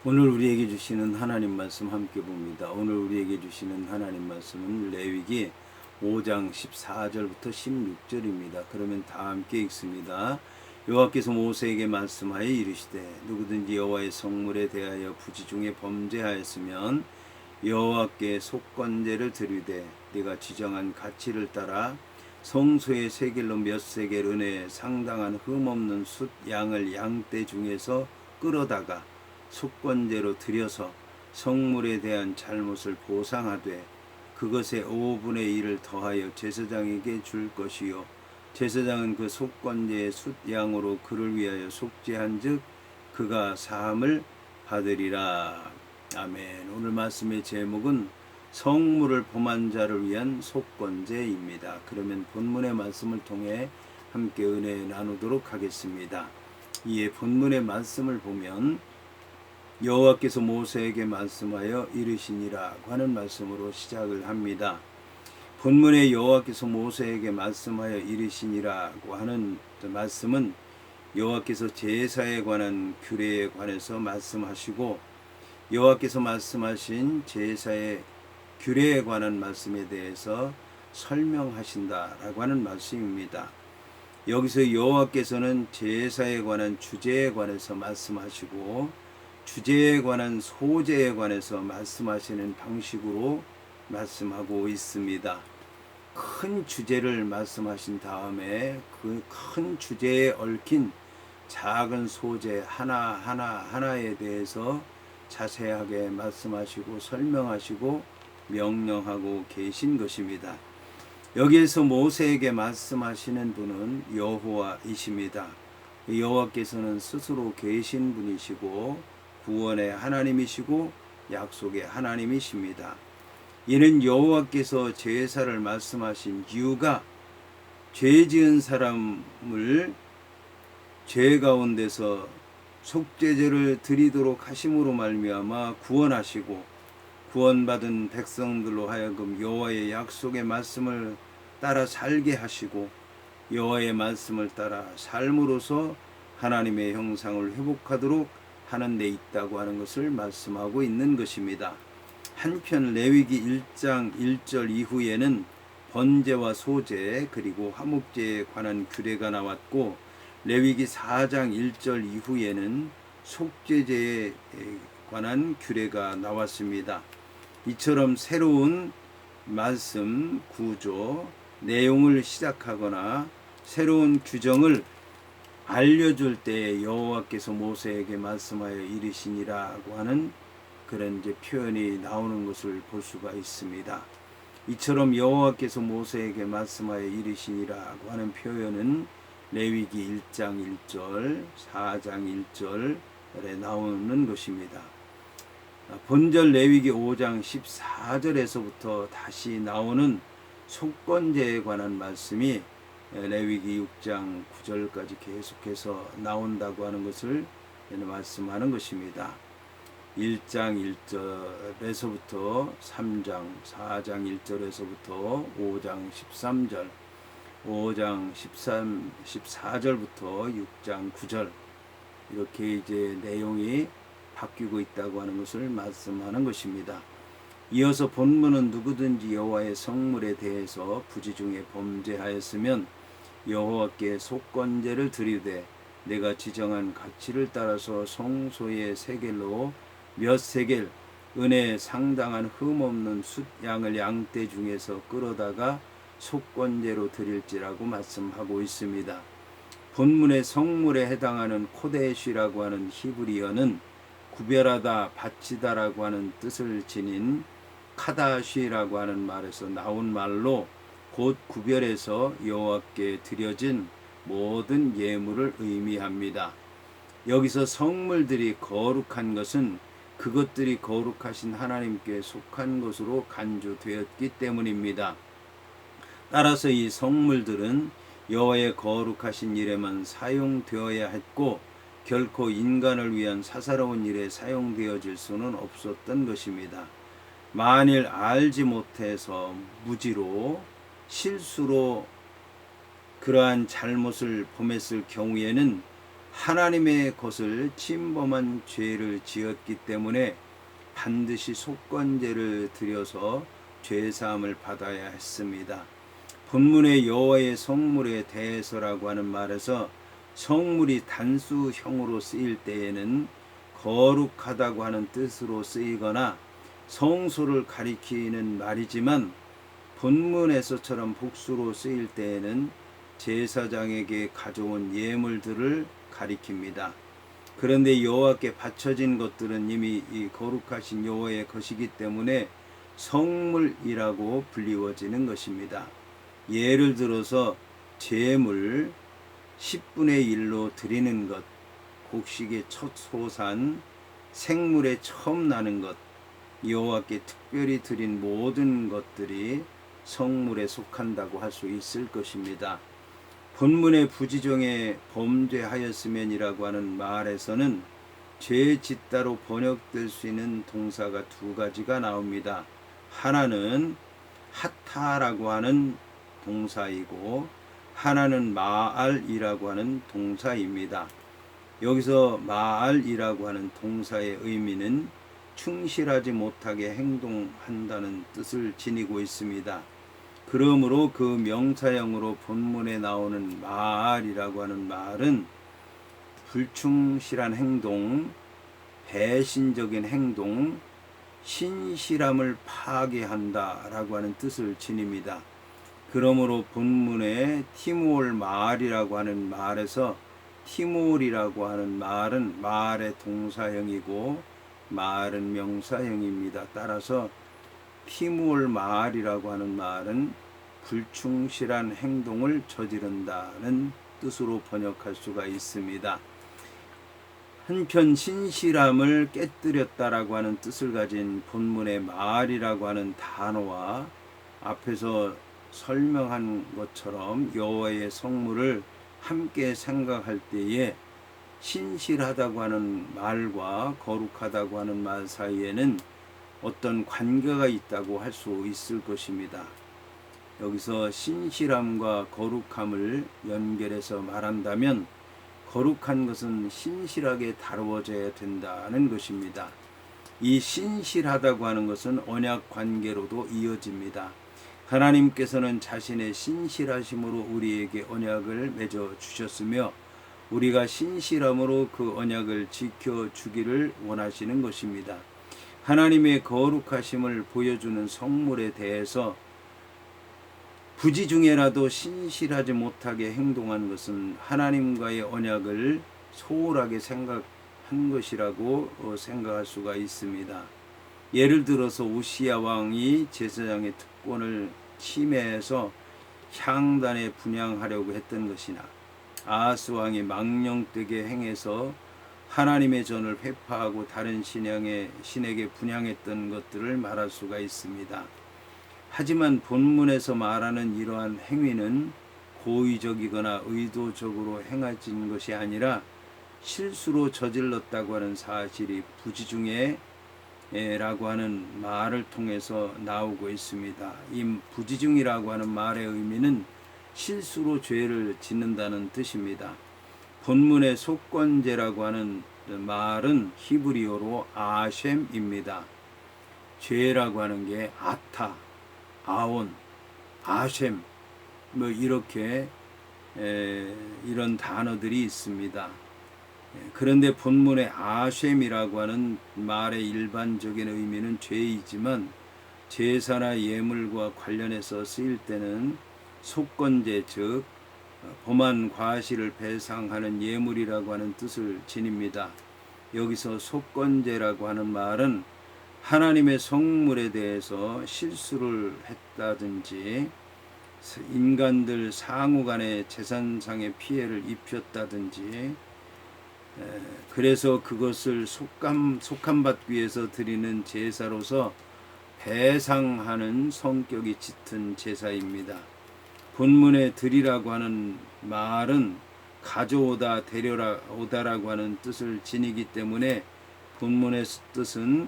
오늘 우리에게 주시는 하나님 말씀 함께 봅니다. 오늘 우리에게 주시는 하나님 말씀은 레위기 5장 14절부터 16절입니다. 그러면 다 함께 읽습니다. 여호와께서 모세에게 말씀하여 이르시되 누구든지 여호와의 성물에 대하여 부지 중에 범죄하였으면 여호와께 속건제를 드리되 네가 지정한 가치를 따라 성소의 세겔로 몇 세겔 은혜에 상당한 흠없는 숫 양을 양떼 중에서 끌어다가 속건제로 드려서 성물에 대한 잘못을 보상하되 그것의 5분의 1을 더하여 제사장에게 줄 것이요 제사장은 그 속건제의 숫 양으로 그를 위하여 속죄한즉 그가 사함을 받으리라. 아멘. 오늘 말씀의 제목은 성물을 범한 자를 위한 속건제입니다. 그러면 본문의 말씀을 통해 함께 은혜 나누도록 하겠습니다. 이에 본문의 말씀을 보면 여호와께서 모세에게 말씀하여 이르시니라고 하는 말씀으로 시작을 합니다. 본문에 여호와께서 모세에게 말씀하여 이르시니라고 하는 말씀은 여호와께서 제사에 관한 규례에 관해서 말씀하시고 여호와께서 말씀하신 제사의 규례에 관한 말씀에 대해서 설명하신다라고 하는 말씀입니다. 여기서 여호와께서는 제사에 관한 주제에 관해서 말씀하시고 주제에 관한 소제에 관해서 말씀하시는 방식으로 말씀하고 있습니다. 큰 주제를 말씀하신 다음에 그 큰 주제에 얽힌 작은 소제 하나하나에 대해서 자세하게 말씀하시고 설명하시고 명령하고 계신 것입니다. 여기에서 모세에게 말씀하시는 분은 여호와이십니다. 여호와께서는 스스로 계신 분이시고 구원의 하나님이시고 약속의 하나님이십니다. 이는 여호와께서 제사를 말씀하신 이유가 죄 지은 사람을 죄 가운데서 속죄제를 드리도록 하심으로 말미암아 구원하시고 구원받은 백성들로 하여금 여호와의 약속의 말씀을 따라 살게 하시고 여호와의 말씀을 따라 삶으로서 하나님의 형상을 회복하도록 하는 데 있다고 하는 것을 말씀하고 있는 것입니다. 한편 레위기 1장 1절 이후에는 번제와 소제 그리고 화목제에 관한 규례가 나왔고 레위기 4장 1절 이후에는 속죄제에 관한 규례가 나왔습니다. 이처럼 새로운 말씀, 구조, 내용을 시작하거나 새로운 규정을 알려줄 때 여호와께서 모세에게 말씀하여 이르시니라고 하는 그런 표현이 나오는 것을 볼 수가 있습니다. 이처럼 여호와께서 모세에게 말씀하여 이르시니라고 하는 표현은 레위기 1장 1절, 4장 1절에 나오는 것입니다. 본절 레위기 5장 14절에서부터 다시 나오는 속건제에 관한 말씀이 레위기 6장 9절까지 계속해서 나온다고 하는 것을 말씀하는 것입니다. 1장 1절에서부터 3장 4장 1절에서부터 5장 13절 5장 14절부터 6장 9절 이렇게 이제 내용이 바뀌고 있다고 하는 것을 말씀하는 것입니다. 이어서 본문은 누구든지 여호와의 성물에 대해서 부지 중에 범죄하였으면 여호와께 속건제를 드리되 내가 지정한 가치를 따라서 성소의 세겔로 몇 세겔 은혜에 상당한 흠없는 숫 양을 양떼 중에서 끌어다가 속건제로 드릴지라고 말씀하고 있습니다. 본문의 성물에 해당하는 코데시라고 하는 히브리어는 구별하다, 바치다라고 하는 뜻을 지닌 카다시라고 하는 말에서 나온 말로 곧 구별해서 여호와께 드려진 모든 예물을 의미합니다. 여기서 성물들이 거룩한 것은 그것들이 거룩하신 하나님께 속한 것으로 간주되었기 때문입니다. 따라서 이 성물들은 여호와의 거룩하신 일에만 사용되어야 했고 결코 인간을 위한 사사로운 일에 사용되어질 수는 없었던 것입니다. 만일 알지 못해서 무지로 실수로 그러한 잘못을 범했을 경우에는 하나님의 것을 침범한 죄를 지었기 때문에 반드시 속건제를 드려서 죄사함을 받아야 했습니다. 본문의 여호와의 성물에 대해서라고 하는 말에서 성물이 단수형으로 쓰일 때에는 거룩하다고 하는 뜻으로 쓰이거나 성소를 가리키는 말이지만 본문에서처럼 복수로 쓰일 때에는 제사장에게 가져온 예물들을 가리킵니다. 그런데 여호와께 바쳐진 것들은 이미 이 거룩하신 여호와의 것이기 때문에 성물이라고 불리워지는 것입니다. 예를 들어서 제물 10분의 1로 드리는 것, 곡식의 첫 소산, 생물에 처음 나는 것, 여호와께 특별히 드린 모든 것들이 성물에 속한다고 할 수 있을 것입니다. 본문의 부지정에 범죄하였으면이라고 하는 말에서는 죄 짓다로 번역될 수 있는 동사가 두 가지가 나옵니다. 하나는 하타라고 하는 동사이고 하나는 마알이라고 하는 동사입니다. 여기서 마알이라고 하는 동사의 의미는 충실하지 못하게 행동한다는 뜻을 지니고 있습니다. 그러므로 그 명사형으로 본문에 나오는 마알이라고 하는 말은 불충실한 행동, 배신적인 행동, 신실함을 파괴한다라고 하는 뜻을 지닙니다. 그러므로 본문에 티모올 마알이라고 하는 말에서 티모올이라고 하는 말은 마알의 동사형이고 마알은 명사형입니다. 따라서 티모올 마알이라고 하는 말은 불충실한 행동을 저지른다는 뜻으로 번역할 수가 있습니다. 한편 신실함을 깨뜨렸다라고 하는 뜻을 가진 본문의 마알이라고 하는 단어와 앞에서 설명한 것처럼 여호와의 성물을 함께 생각할 때에 신실하다고 하는 말과 거룩하다고 하는 말 사이에는 어떤 관계가 있다고 할 수 있을 것입니다. 여기서 신실함과 거룩함을 연결해서 말한다면 거룩한 것은 신실하게 다루어져야 된다는 것입니다. 이 신실하다고 하는 것은 언약 관계로도 이어집니다. 하나님께서는 자신의 신실하심으로 우리에게 언약을 맺어 주셨으며 우리가 신실함으로 그 언약을 지켜주기를 원하시는 것입니다. 하나님의 거룩하심을 보여주는 성물에 대해서 부지 중에라도 신실하지 못하게 행동한 것은 하나님과의 언약을 소홀하게 생각한 것이라고 생각할 수가 있습니다. 예를 들어서 우시야 왕이 제사장의 특권을 침해해서 향단에 분향하려고 했던 것이나 아하스 왕이 망령되게 행해서 하나님의 전을 회파하고 다른 신에게 분향했던 것들을 말할 수가 있습니다. 하지만 본문에서 말하는 이러한 행위는 고의적이거나 의도적으로 행해진 것이 아니라 실수로 저질렀다고 하는 사실이 부지중에 라고 하는 말을 통해서 나오고 있습니다. 이 부지중이라고 하는 말의 의미는 실수로 죄를 짓는다는 뜻입니다. 본문의 속건제라고 하는 말은 히브리어로 아셈입니다. 죄라고 하는 게 아타, 아온, 아셈 이렇게 이런 단어들이 있습니다. 그런데 본문의 아셈이라고 하는 말의 일반적인 의미는 죄이지만 제사나 예물과 관련해서 쓰일 때는 속건제 즉 범한 과실을 배상하는 예물이라고 하는 뜻을 지닙니다. 여기서 속건제라고 하는 말은 하나님의 성물에 대해서 실수를 했다든지 인간들 상호 간의 재산상의 피해를 입혔다든지 그래서 그것을 속함받기 위해서 드리는 제사로서 배상하는 성격이 짙은 제사입니다. 본문에 드리라고 하는 말은 가져오다 데려오다라고 하는 뜻을 지니기 때문에 본문의 뜻은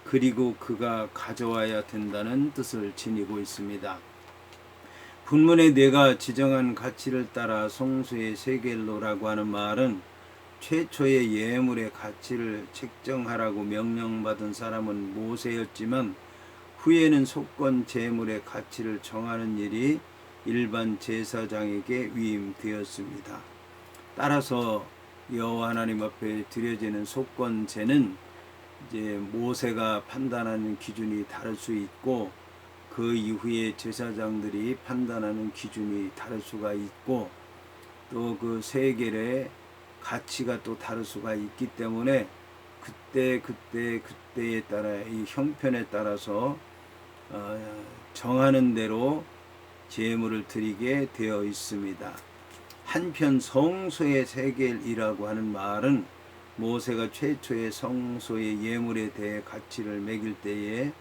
그리고 그가 가져와야 된다는 뜻을 지니고 있습니다. 본문에 내가 지정한 가치를 따라 성소의 세겔로라고 하는 말은 최초의 예물의 가치를 책정하라고 명령받은 사람은 모세였지만 후에는 속건 제물의 가치를 정하는 일이 일반 제사장에게 위임되었습니다. 따라서 여호와 하나님 앞에 드려지는 속건제는 이제 모세가 판단하는 기준이 다를 수 있고 그 이후에 제사장들이 판단하는 기준이 다를 수가 있고 또 그 세겔의 가치가 또 다를 수가 있기 때문에 그때에 따라 이 형편에 따라서 정하는 대로 제물을 드리게 되어 있습니다. 한편 성소의 세겔이라고 하는 말은 모세가 최초의 성소의 예물에 대해 가치를 매길 때에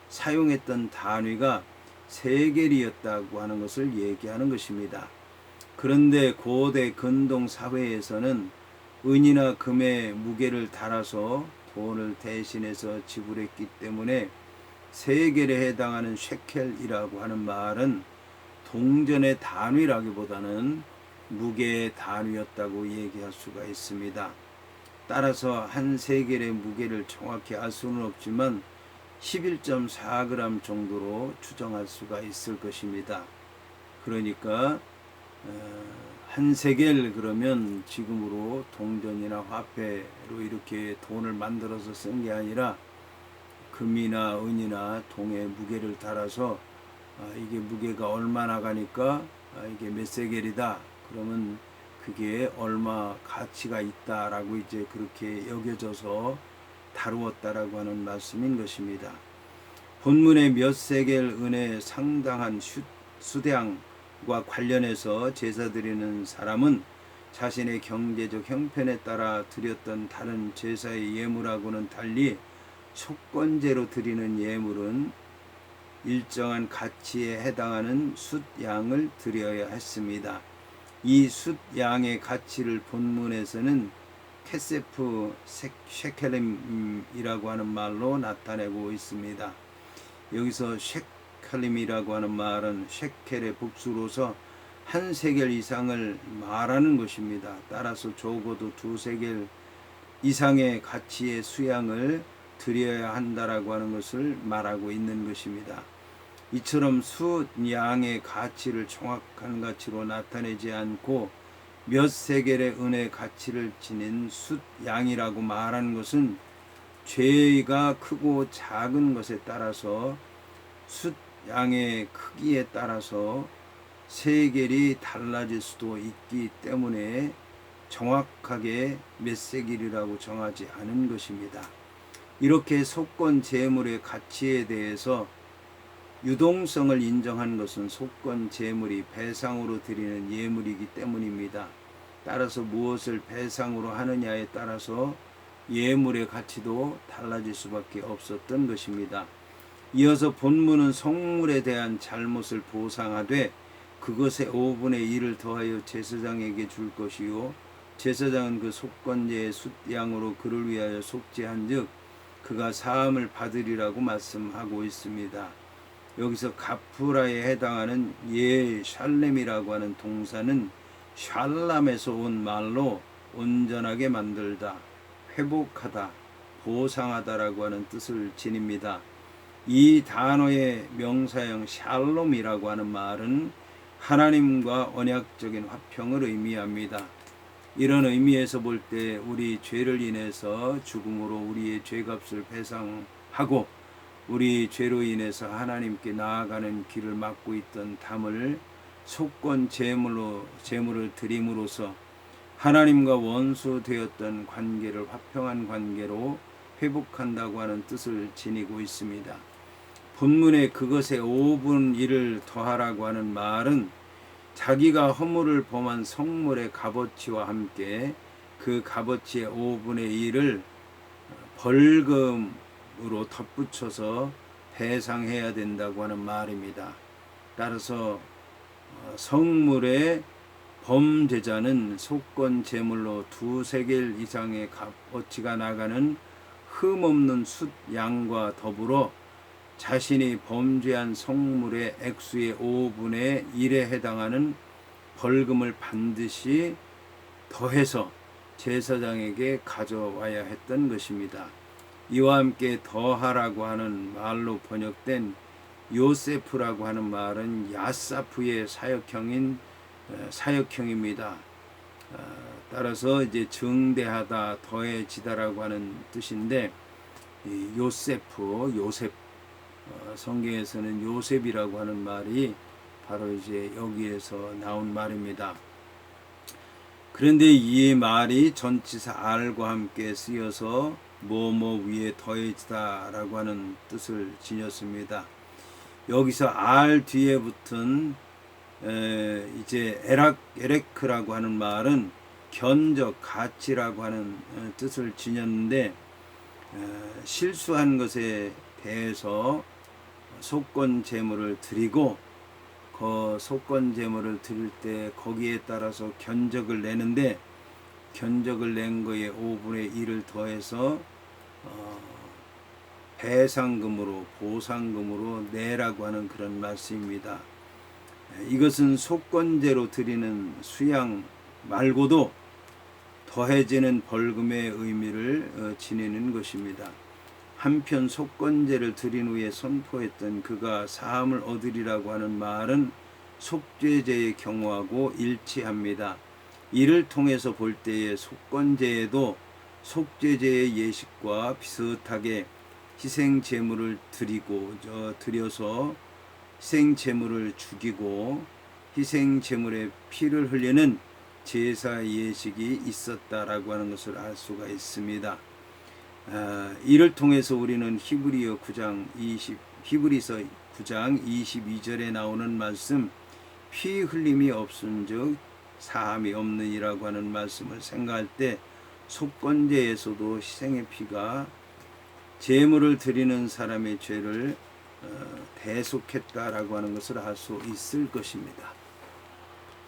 사용했던 단위가 세겔이었다고 하는 것을 얘기하는 것입니다. 그런데 고대 근동 사회에서는 은이나 금의 무게를 달아서 돈을 대신해서 지불했기 때문에 세겔에 해당하는 셰켈이라고 하는 말은 동전의 단위라기보다는 무게의 단위였다고 얘기할 수가 있습니다. 따라서 한 세겔의 무게를 정확히 알 수는 없지만 11.4g 정도로 추정할 수가 있을 것입니다. 그러니까 한 세겔 그러면 지금으로 동전이나 화폐로 이렇게 돈을 만들어서 쓴 게 아니라 금이나 은이나 동의 무게를 달아서 이게 무게가 얼마나 가니까 이게 몇 세겔이다 그러면 그게 얼마 가치가 있다라고 이제 그렇게 여겨져서 다루었다라고 하는 말씀인 것입니다. 본문의 몇 세겔 은에 상당한 수량과 관련해서 제사 드리는 사람은 자신의 경제적 형편에 따라 드렸던 다른 제사의 예물하고는 달리 속건제로 드리는 예물은 일정한 가치에 해당하는 숫양을 드려야 했습니다. 이 숫양의 가치를 본문에서는 케세프 셰켈임이라고 하는 말로 나타내고 있습니다. 여기서 셰켈임이라고 하는 말은 셰켈의 복수로서 한 세겔 이상을 말하는 것입니다. 따라서 적어도 2세겔 이상의 가치의 수양을 드려야 한다라고 하는 것을 말하고 있는 것입니다. 이처럼 숫양의 가치를 정확한 가치로 나타내지 않고 몇 세겔의 은의 가치를 지닌 숫양이라고 말하는 것은 죄가 크고 작은 것에 따라서 숫양의 크기에 따라서 세겔이 달라질 수도 있기 때문에 정확하게 몇 세겔이라고 정하지 않은 것입니다. 이렇게 속건 제물의 가치에 대해서 유동성을 인정한 것은 속건 제물이 배상으로 드리는 예물이기 때문입니다. 따라서 무엇을 배상으로 하느냐에 따라서 예물의 가치도 달라질 수밖에 없었던 것입니다. 이어서 본문은 성물에 대한 잘못을 보상하되 그것의 5분의 1을 더하여 제사장에게 줄 것이요 제사장은 그 속건제의 숫양으로 그를 위하여 속죄한즉 그가 사함을 받으리라고 말씀하고 있습니다. 여기서 가프라에 해당하는 샬렘이라고 하는 동사는 샬람에서 온 말로 온전하게 만들다, 회복하다, 보상하다라고 하는 뜻을 지닙니다. 이 단어의 명사형 샬롬이라고 하는 말은 하나님과 언약적인 화평을 의미합니다. 이런 의미에서 볼 때 우리 죄를 인해서 죽음으로 우리의 죄값을 배상하고 우리 죄로 인해서 하나님께 나아가는 길을 막고 있던 담을 속건 제물을 드림으로써 하나님과 원수되었던 관계를 화평한 관계로 회복한다고 하는 뜻을 지니고 있습니다. 본문에 그것의 5분 1을 더하라고 하는 말은 자기가 허물을 범한 성물의 값어치와 함께 그 값어치의 5분의 1을 벌금으로 덧붙여서 배상해야 된다고 하는 말입니다. 따라서 성물의 범죄자는 속건 제물로 2세겔 이상의 값어치가 나가는 흠없는 숫양과 더불어 자신이 범죄한 성물의 액수의 5분의 1에 해당하는 벌금을 반드시 더해서 제사장에게 가져와야 했던 것입니다. 이와 함께 더하라고 하는 말로 번역된 요세프라고 하는 말은 야사프의 사역형입니다. 따라서 이제 증대하다, 더해지다라고 하는 뜻인데, 이 요셉, 성경에서는 요셉이라고 하는 말이 바로 이제 여기에서 나온 말입니다. 그런데 이 말이 전치사 알과 함께 쓰여서 뭐뭐 위에 더해지다라고 하는 뜻을 지녔습니다. 여기서 알 뒤에 붙은 이제 에레크라고 하는 말은 견적, 가치라고 하는 뜻을 지녔는데, 실수한 것에 대해서 속건 제물을 드리고 그 속건 제물을 드릴 때 거기에 따라서 견적을 내는데, 견적을 낸 거에 5분의 1을 더해서 배상금으로, 보상금으로 내라고 하는 그런 말씀입니다. 이것은 속건제로 드리는 수양 말고도 더해지는 벌금의 의미를 지니는 것입니다. 한편 속건제를 드린 후에 선포했던 그가 사함을 얻으리라고 하는 말은 속죄제의 경우하고 일치합니다. 이를 통해서 볼 때에 속건제에도 속죄제의 예식과 비슷하게 희생 제물을 드려서 희생 제물을 죽이고 희생 제물의 피를 흘리는 제사 예식이 있었다라고 하는 것을 알 수가 있습니다. 이를 통해서 우리는 히브리서 9장 22절에 나오는 말씀, 피 흘림이 없은즉 사함이 없느니라고 하는 말씀을 생각할 때 속건제에서도 희생의 피가 제물을 드리는 사람의 죄를 대속했다라고 하는 것을 알 수 있을 것입니다.